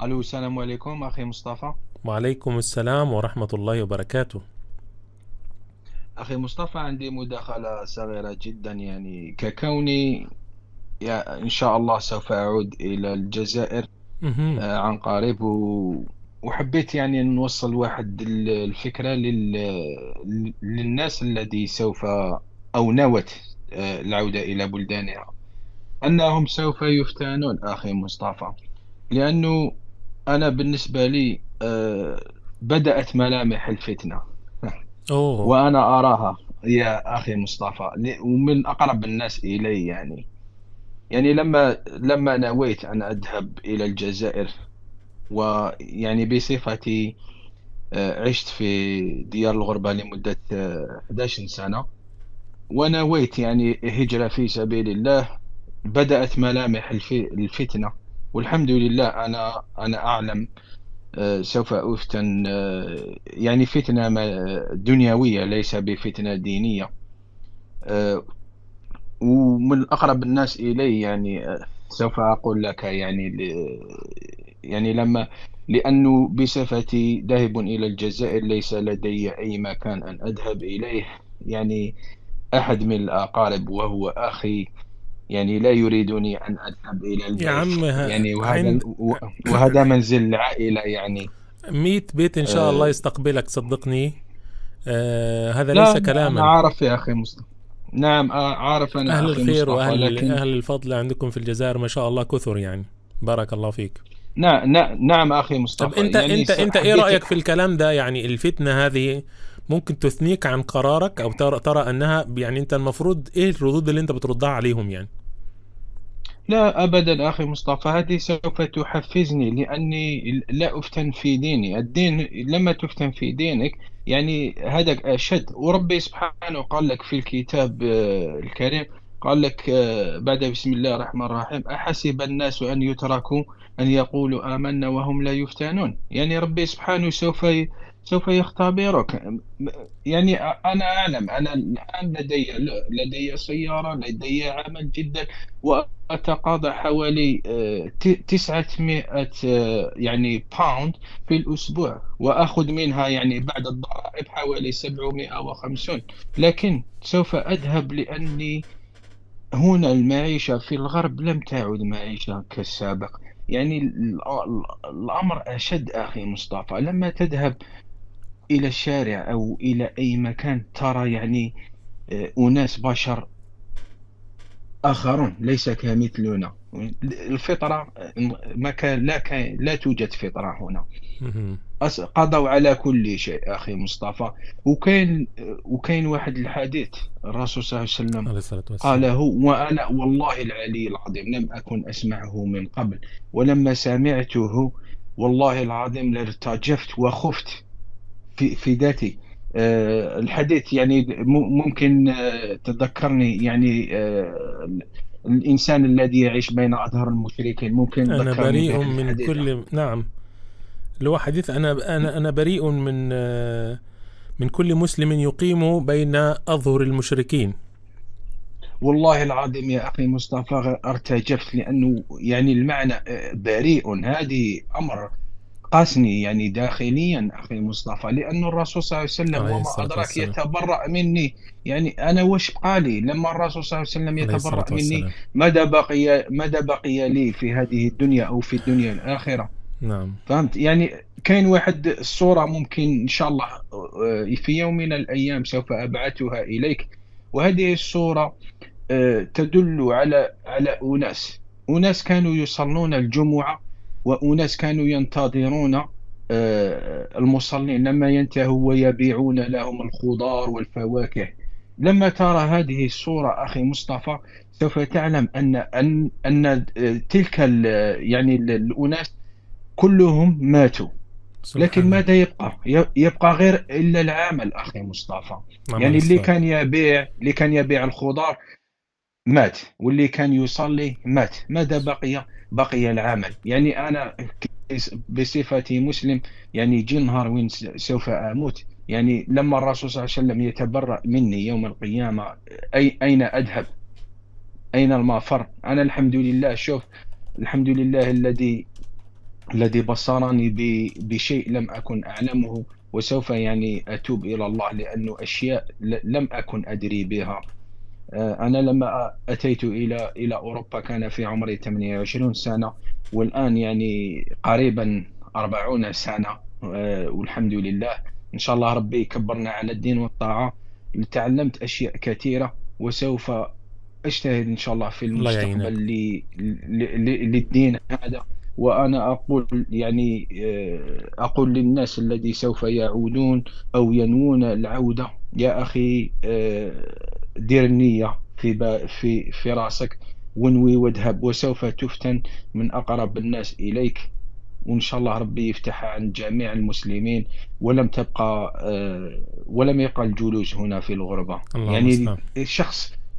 الو، السلام عليكم اخي مصطفى. وعليكم السلام ورحمة الله وبركاته. اخي مصطفى، عندي مداخلة صغيرة جدا، يعني ككوني ان شاء الله سوف اعود الى الجزائر مهم. عن قريب، وحبيت يعني نوصل واحد الفكرة للناس الذي سوف او نوت العودة الى بلدانها، انهم سوف يفتانون اخي مصطفى. لانه انا بالنسبة لي بدأت ملامح الفتنة أوه. وأنا أراها يا أخي مصطفى، ومن أقرب الناس إلي يعني لما نويت أن أذهب إلى الجزائر، ويعني بصفتي عشت في ديار الغربة لمدة 11 سنة، ونويت يعني هجرة في سبيل الله. بدأت ملامح الفتنة، والحمد لله أنا أعلم سوف أفتن، يعني فتنة دنيوية، ليس بفتنة دينية. آه، ومن أقرب الناس إلي يعني سوف أقول لك يعني يعني لأنه بصفتي ذاهب إلى الجزائر، ليس لدي أي مكان أن أذهب إليه. يعني أحد من الأقارب وهو أخي يعني لا يريدني أن أذهب إلى يا البيت، عم يعني عند وهذا منزل العائلة يعني. 100 بيت إن شاء الله آه، يستقبلك، صدقني. هذا ليس لا أنا كلاما. عارف يا أخي مصطفى. نعم عارف أنا أهل أخي الخير مصطفى، لكن أهل الفضل عندكم في الجزائر ما شاء الله كثر يعني. بارك الله فيك. نعم أخي طب مصطفى، أنت يعني أنت أنت إيه حبيت. رأيك في الكلام ده؟ يعني الفتنة هذه ممكن تثنيك عن قرارك، أو ترى أنها يعني أنت المفروض إيه الردود اللي أنت بتردها عليهم يعني؟ لا أبدا أخي مصطفى، هذه سوف تحفزني، لأني لا أفتن في ديني. الدين لما تفتن في دينك يعني هذا أشد. وربي سبحانه قال لك في الكتاب الكريم، قال لك بعد بسم الله الرحمن الرحيم: أحسب الناس أن يتركوا أن يقولوا آمنا وهم لا يفتنون. يعني ربي سبحانه سوف يختبرك. يعني أنا أعلم، أنا الآن لدي سيارة، لدي عمل جدا، وأتقاضى حوالي 900 يعني باوند في الأسبوع، وأخذ منها يعني بعد الضرائب حوالي 750. لكن سوف أذهب لأني هنا المعيشة في الغرب لم تعد معيشة كالسابق. يعني الأمر أشد أخي مصطفى. لما تذهب إلى الشارع أو إلى أي مكان، ترى يعني أناس بشر آخرون ليس كمثلنا. الفطرة ما كان لا توجد فطرة هنا. مهم. قضوا على كل شيء أخي مصطفى. وكاين واحد الحديث، الرسول صلى الله عليه وسلم عليه الصلاة والسلام. قاله، وأنا والله العلي العظيم لم أكن أسمعه من قبل. ولما سمعته والله العظيم لارتجفت وخفت في ذاتي. الحديث يعني ممكن تذكرني يعني الإنسان الذي يعيش بين أظهر المشركين، ممكن أنا ذكرني بريء بهذا من الحديث. كل، نعم، اللي هو حديث أنا بريء من كل مسلم يقيم بين أظهر المشركين. والله العظيم يا أخي مصطفى ارتجفت، لأنه يعني المعنى بريء، هذه أمر قاسني يعني داخليا أخي مصطفى. لأن الرسول صلى الله عليه وسلم عليه وما الصلاة أدراك والسلام. يتبرأ مني. يعني أنا وش بقى لي لما الرسول صلى الله عليه وسلم عليه الصلاة يتبرأ مني؟ والسلام. ماذا بقي لي في هذه الدنيا أو في الدنيا الآخرة؟ نعم. فهمت؟ يعني كاين واحد الصورة ممكن إن شاء الله في يوم من الأيام سوف أبعثها إليك. وهذه الصورة تدل على أناس كانوا يصلون الجمعة، وأناس كانوا ينتظرون المصلين لما ينتهوا ويبيعون لهم الخضار والفواكه. لما ترى هذه الصورة أخي مصطفى، سوف تعلم أن تلك يعني الأناس كلهم ماتوا. لكن سبحان الله. ماذا يبقى؟ يبقى غير إلا العمل أخي مصطفى. عمل يعني اللي الصالح. كان يبيع اللي كان يبيع الخضار مات، واللي كان يصلي مات. ماذا بقي؟ بقي العمل. يعني أنا بصفتي مسلم، يعني جي نهار وين سوف أموت، يعني لما الرسول صلى الله عليه وسلم يتبرأ مني يوم القيامة، أين أذهب؟ أين المفر؟ أنا الحمد لله، شوف، الحمد لله الذي الذي بصرني بشيء لم أكن أعلمه، وسوف يعني أتوب إلى الله، لأنه أشياء لم أكن أدري بها. أنا لما أتيت إلى أوروبا كان في عمري 28 سنة، والآن يعني قريبا 40 سنة. والحمد لله، إن شاء الله ربي يكبرنا على الدين والطاعة. تعلمت أشياء كثيرة، وسوف أجتهد إن شاء الله في الله المستقبل يعينك. للدين هذا. وأنا أقول يعني أقول للناس الذي سوف يعودون أو ينوون العودة: يا أخي، دير النية في راسك، وانوي واذهب، وسوف تفتن من أقرب الناس إليك، وإن شاء الله ربي يفتحها عن جميع المسلمين. ولم يبقى الجلوس هنا في الغربة. الله يعني المستعان.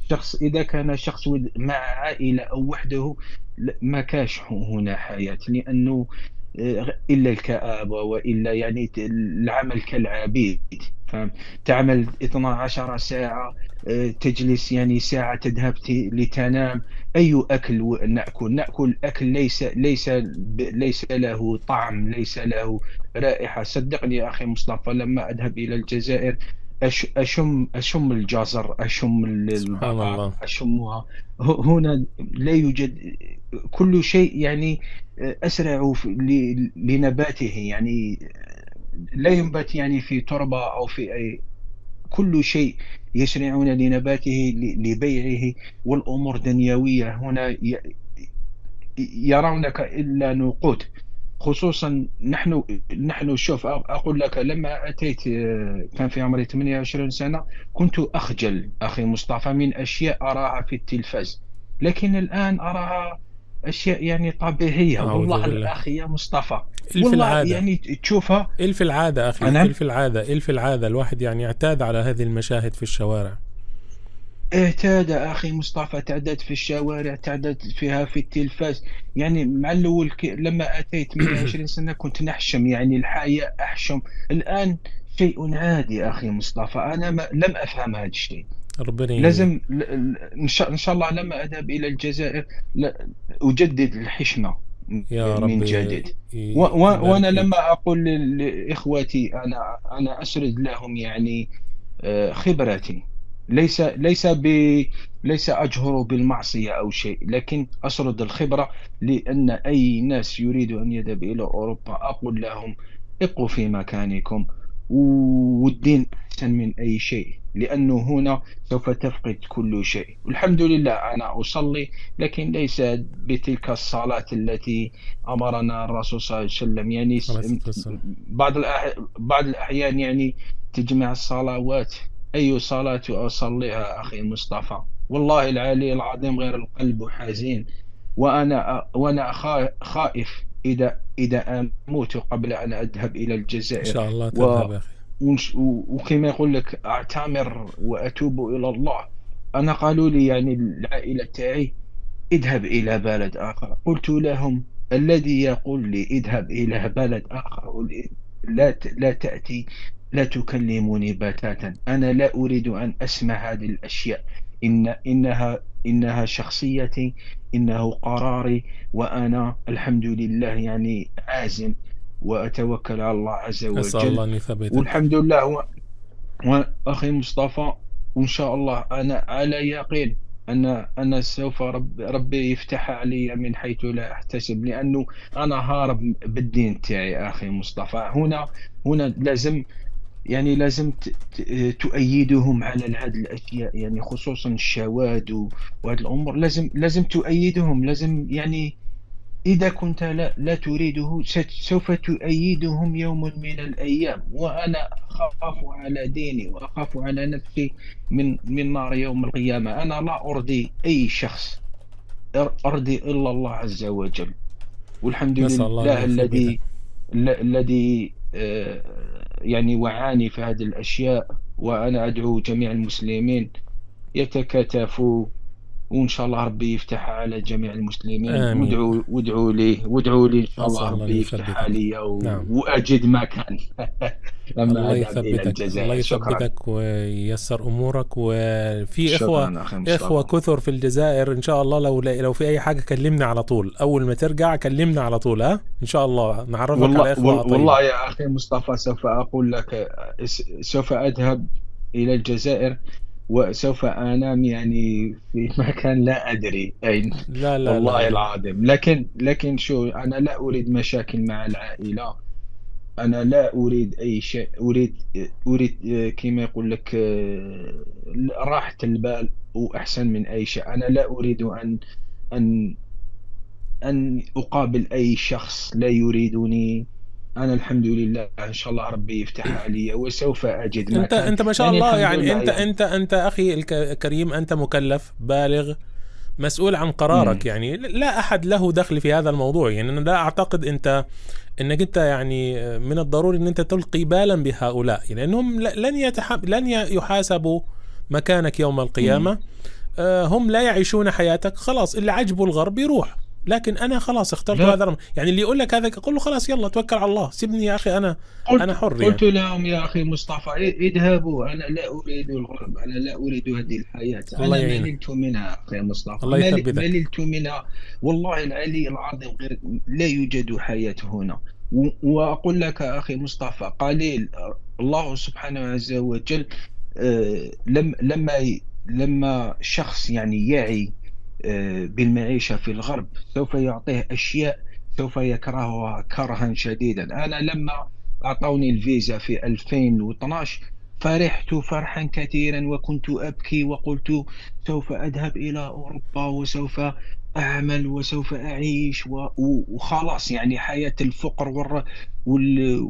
شخص إذا كان شخص مع عائلة أو وحده، ما كاش هنا حياة، لأنه إلا الكآبة، وإلا يعني العمل كالعبيد. فاهم؟ تعمل 12 ساعة، تجلس يعني ساعة تذهب لتنام. أي أكل نأكل أكل ليس له طعم، ليس له رائحة. صدقني يا أخي مصطفى، لما أذهب إلى الجزائر أشم الجزر، أشم سبحان البقر، الله. أشمها. هنا لا يوجد كل شيء، يعني أسرع لنباته، يعني لا ينبت يعني في تربة أو في أي. كل شيء يسرعون لنباته لبيعه، والأمور دنيوية هنا، يرونك إلا نقود. خصوصا نحن شوف، أقول لك لما أتيت كان في عمري 28 سنة، كنت أخجل أخي مصطفى من أشياء أراها في التلفاز، لكن الآن أراها أشياء يعني طبيعية. أعوذ والله بالله. الأخي يا مصطفى، إلف والله العادة. يعني تشوفها. إلف العادة أخي، أنا إلف العادة، إلف العادة. الواحد يعني اعتاد على هذه المشاهد في الشوارع. اعتاد أخي مصطفى، تعددت في الشوارع، تعددت فيها في التلفاز. يعني مع الأول لما أتيت 28 سنة كنت نحشم، يعني الحياة أحشم. الآن شيء عادي أخي مصطفى. أنا لم أفهم هذا الشيء. ربنا لازم إن شاء الله لما أذهب إلى الجزائر أجدد الحشمة يا رب من جديد. وأنا يبارك فيك. لما أقول لإخوتي، أنا أسرد لهم يعني خبرتي. ليس أجهر بالمعصية أو شيء، لكن أسرد الخبرة. لأن أي ناس يريد أن يذهب إلى أوروبا أقول لهم: ابقوا في مكانكم، والدين أحسن من أي شيء، لأنه هنا سوف تفقد كل شيء. والحمد لله أنا أصلي، لكن ليس بتلك الصلاة التي أمرنا الرسول صلى الله عليه وسلم. يعني عليه الصلاة والسلام. بعض الأحيان يعني تجمع الصلوات. أي صلاة أصليها أخي مصطفى؟ والله العلي العظيم غير القلب حزين. وأنا خائف إذا أموت قبل أن أذهب إلى إن الجزائر، شاء الله و تذهب يا أخي. وكما يقول لك أعتمر وأتوب إلى الله. أنا قالوا لي يعني العائلة تاعي: اذهب إلى بلد آخر. قلت لهم: الذي يقول لي اذهب إلى بلد آخر، لا تأتي، لا تكلمني بتاتا. أنا لا أريد أن أسمع هذه الأشياء. إنها شخصيتي، إنه قراري، وأنا الحمد لله يعني عازم، وأتوكل على الله عز أسأل وجل. الله أن يثبتك. والحمد لله. وأخي مصطفى، وإن شاء الله أنا على يقين أن سوف ربي يفتح علي من حيث لا أحتسب، لأنه أنا هارب بالدين تاعي أخي مصطفى. هنا لازم تؤيدهم على هذه الأشياء، يعني خصوصا الشواذ وهذه الأمور. لازم تؤيدهم، لازم يعني إذا كنت لا تريده، سوف تؤيدهم يوم من الأيام. وأنا أخاف على ديني، وأخاف على نفسي من نار يوم القيامة. أنا لا أرضي أي شخص، أرضي إلا الله عز وجل. والحمد نسأل الله أن لله يثبتك. الذي يعني وعاني في هذه الأشياء. وأنا أدعو جميع المسلمين يتكاتفوا وإن شاء الله ربي يفتحها على جميع المسلمين. آمين. وادعوا لي إن شاء الله أسأل الله أن ربي يفتحها يثبتك. علي نعم. وأجد مكان لما الله أذهب إلى يثبتك، الله الجزائر. شكرا. يثبتك وييسر أمورك. وفي شكرا أخي إخوة مصطفى. كثر في الجزائر إن شاء الله. لو في أي حاجة كلمنا على طول، أول ما ترجع كلمنا على طول. ها إن شاء الله نعرفك على إخوة طيبة. والله يا أخي مصطفى سوف أقول لك، سوف أذهب إلى الجزائر وسوف أنام يعني في مكان لا أدري أين. لا لا لا والله لا. العظيم. لكن شو، أنا لا أريد مشاكل مع العائلة. أنا لا أريد أي شيء. أريد كما يقول لك راحة البال وأحسن من أي شيء. أنا لا أريد أن أن أقابل أي شخص لا يريدني. أنا الحمد لله إن شاء الله ربي يفتح علي وسوف أجد مكان. أنت ما شاء يعني الله، الحمد يعني لله يعني. أنت أخي الكريم، أنت مكلف بالغ مسؤول عن مم. قرارك. يعني لا أحد له دخل في هذا الموضوع. يعني أنا لا أعتقد انك انت يعني من الضروري ان انت تلقي بالا بهؤلاء، يعني لانهم لن يحاسبوا مكانك يوم مم. القيامة. هم لا يعيشون حياتك. خلاص، اللي عجبه الغرب يروح، لكن انا خلاص اخترت لا، هذا يعني اللي يقول لك هذا قل له خلاص يلا توكل على الله، سيبني يا اخي، انا حر قلت يعني. لهم يا أخي مصطفى اذهبوا. أنا لا أريد الغرب. أنا لا أريد هذه الحياة. الله أنا يعينك. مللت منها أخي مصطفى. الله يثبتك. مللت منها. والله العلي العظيم غير لا يوجد حياة هنا. وأقول لك أخي مصطفى قليل الله سبحانه عز وجل لما شخص يعني يعي بالمعيشة في الغرب سوف يعطيه أشياء سوف يكرهها كرها شديدا. أنا لما أعطوني الفيزا في 2012 فرحت فرحا كثيرا وكنت أبكي وقلت سوف أذهب إلى أوروبا وسوف أعمل وسوف أعيش وخلاص يعني حياة الفقر وال...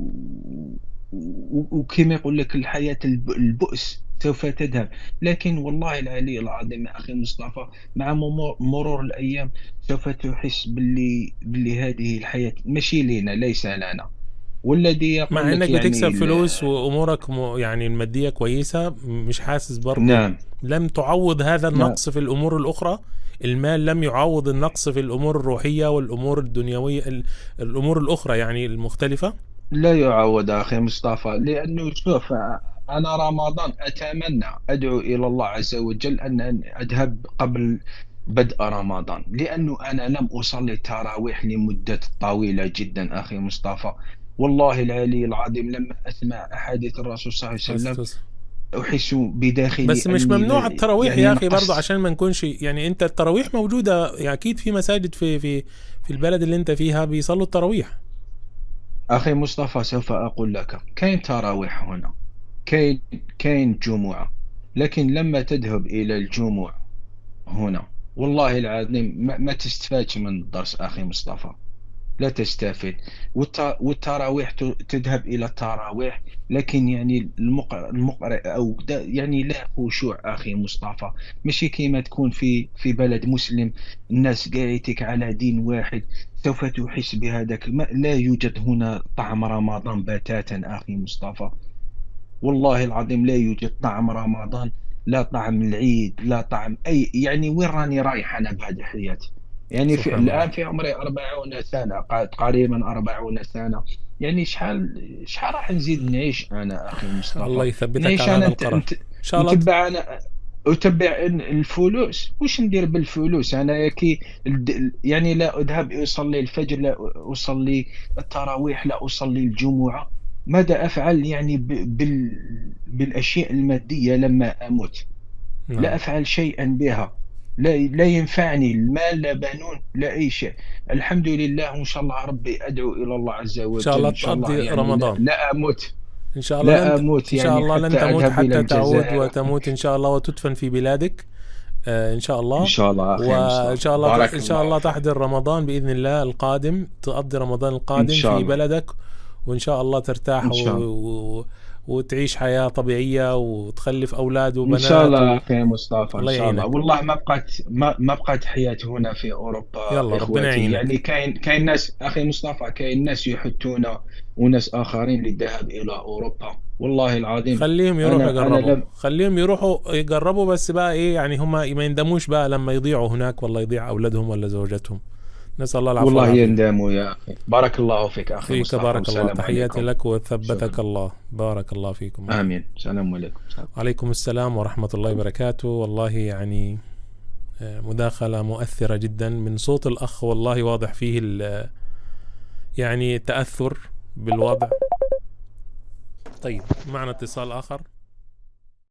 وكما يقول لك الحياة البؤس سوف تذهب. لكن والله العلي العظيم يا أخي مصطفى مع مرور الأيام سوف تحس باللي هذه الحياة ماشي لنا، ليس لنا. والذي مع يقول لك انك يعني بتكسب فلوس وامورك يعني المادية كويسة، مش حاسس برضو نعم. لم تعوض هذا نعم. النقص في الامور الاخرى. المال لم يعوض النقص في الامور الروحية والامور الدنيوية، الامور الاخرى يعني المختلفة. لا يعوض أخي مصطفى. لأنه شوف، أنا رمضان أتمنى أدعو إلى الله عز وجل أن أذهب قبل بدء رمضان، لأنه أنا لم أصلي التراويح لمدة طويلة جدا أخي مصطفى. والله العلي العظيم لما أسمع أحاديث الرسول صلى الله عليه وسلم أحس بداخلي بس مش أني ممنوع التراويح يعني يا اخي برضو، نقصت. عشان ما نكونش يعني. انت التراويح موجودة يعني اكيد في مساجد في البلد اللي انت فيها بيصلوا التراويح. أخي مصطفى سوف أقول لك كاين تراويح هنا، كاين كاين جمعة. لكن لما تذهب إلى الجمعة هنا والله العظيم ما تستفادش من الدرس أخي مصطفى. لا تستفيد. والتراويح تذهب إلى التراويح لكن يعني المقرئ أو يعني لا خشوع أخي مصطفى. ماشي كيما تكون في بلد مسلم الناس قاعدتك على دين واحد سوف تحس بهذاك لا يوجد هنا طعم رمضان بتاتا أخي مصطفى. والله العظيم لا يوجد طعم رمضان، لا طعم العيد، لا طعم أي يعني. وين راني رايح أنا بعد حياتي؟ يعني سبحان الله. الآن في عمري 40 سنة، قريبا 40 سنة. يعني شحال راح نزيد نعيش أنا أخي الله مصطفى؟ يثبتك نعيش على أنا هذا القرار ان شاء الله. نتبع أنا أتبع الفلوس. وش ندير بالفلوس أنا كي يعني لا أذهب أصلي الفجر، لا أصلي التراويح، لا أصلي الجمعة. ماذا أفعل يعني بالأشياء المادية لما أموت؟ لا نعم. أفعل شيئا بها. لا ينفعني المال لا بنون لا أي شيء. الحمد لله. وإن شاء الله ربي أدعو إلى الله عز ان شاء وجل الله إن شاء الله تقضي يعني رمضان. لا أموت. ان شاء الله لا أموت ان شاء يعني الله لن حتى تموت أذهب إلى حتى تعود الجزائر. وتموت ان شاء الله وتدفن في بلادك. ان شاء إن الله. شاء الله أخي وان مصطفى شاء الله بارك ان شاء الله الله فيك. تحضر رمضان باذن الله القادم، تقضي رمضان إن القادم شاء في الله. بلدك، وان شاء الله ترتاح إن شاء الله. وتعيش حياة طبيعية وتخلف أولاد إن شاء وبنات الله أخي مصطفى، إن الله شاء الله. يعينك. والله ما بقت حياة هنا في أوروبا يلا ربنا إخوتي. يعينك. يعني كاين ناس أخي مصطفى، كاين ناس يحثون وناس آخرين للذهاب إلى أوروبا، والله العظيم. خليهم يروحوا أنا يجربوا، لم خليهم يروحوا يجربوا، بس بقى ايه يعني هم ما يندموش بقى لما يضيعوا هناك، والله يضيع أولادهم ولا زوجاتهم. نسأل الله العفو والله والعافية. يندموا يا أخي. بارك الله فيك أخي فيك مصطفى، بارك الله، والسلام تحياتي عليكم. لك وثبتك شكرا. الله. بارك الله فيكم أخي. آمين. السلام عليكم. عليكم السلام ورحمة الله وبركاته. والله يعني مداخلة مؤثرة جدا من صوت الأخ، والله واضح فيه يعني التأثر بالوضع. طيب معنا اتصال آخر.